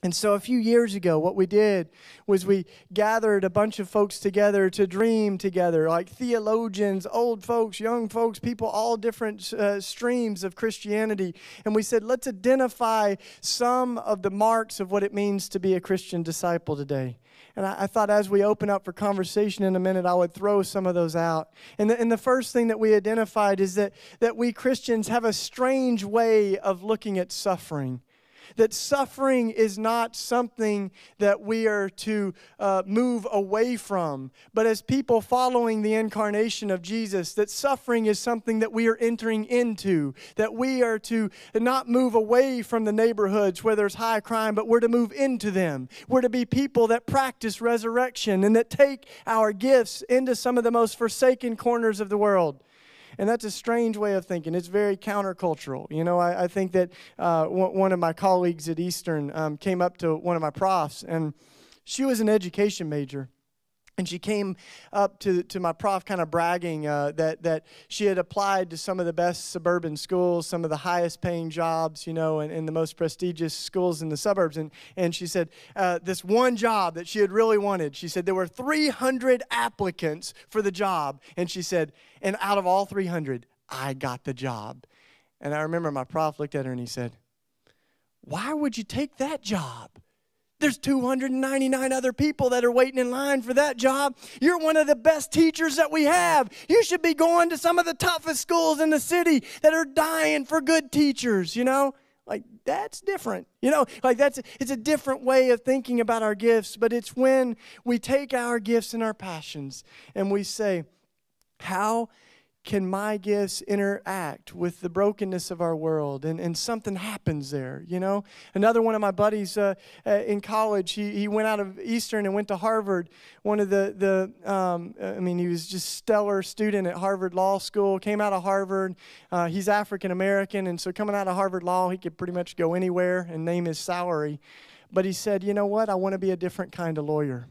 And so a few years ago, what we did was we gathered a bunch of folks together to dream together, like theologians, old folks, young folks, people, all different streams of Christianity. And we said, let's identify some of the marks of what it means to be a Christian disciple today. And I thought as we open up for conversation in a minute, I would throw some of those out. And the first thing that we identified is that we Christians have a strange way of looking at suffering. That suffering is not something that we are to move away from. But as people following the incarnation of Jesus, that suffering is something that we are entering into. That we are to not move away from the neighborhoods where there's high crime, but we're to move into them. We're to be people that practice resurrection and that take our gifts into some of the most forsaken corners of the world. And that's a strange way of thinking. It's very countercultural. You know, I think that one of my colleagues at Eastern came up to one of my profs, and she was an education major. And she came up to my prof kind of bragging that she had applied to some of the best suburban schools, some of the highest paying jobs, you know, and the most prestigious schools in the suburbs. And she said this one job that she had really wanted, she said there were 300 applicants for the job. And she said, and out of all 300, I got the job. And I remember my prof looked at her and he said, why would you take that job? There's 299 other people that are waiting in line for that job. You're one of the best teachers that we have. You should be going to some of the toughest schools in the city that are dying for good teachers, you know? Like, that's different. You know, like it's a different way of thinking about our gifts, but it's when we take our gifts and our passions and we say, how can my gifts interact with the brokenness of our world? And something happens there, you know? Another one of my buddies in college, he went out of Eastern and went to Harvard. One of he was just stellar student at Harvard Law School, came out of Harvard. He's African-American, and so coming out of Harvard Law, he could pretty much go anywhere and name his salary. But he said, you know what? I want to be a different kind of lawyer.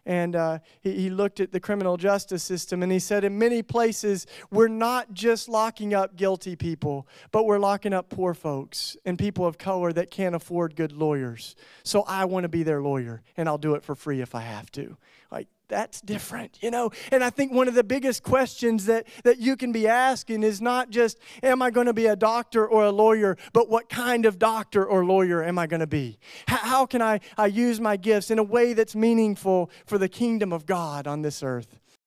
And he looked at the criminal justice system, and he said, in many places, we're not just locking up guilty people, but we're locking up poor folks and people of color that can't afford good lawyers. So I want to be their lawyer, and I'll do it for free if I have to. Like, that's different, you know? And I think one of the biggest questions that you can be asking is not just, am I going to be a doctor or a lawyer, but what kind of doctor or lawyer am I going to be? How can I use my gifts in a way that's meaningful for the kingdom of God on this earth?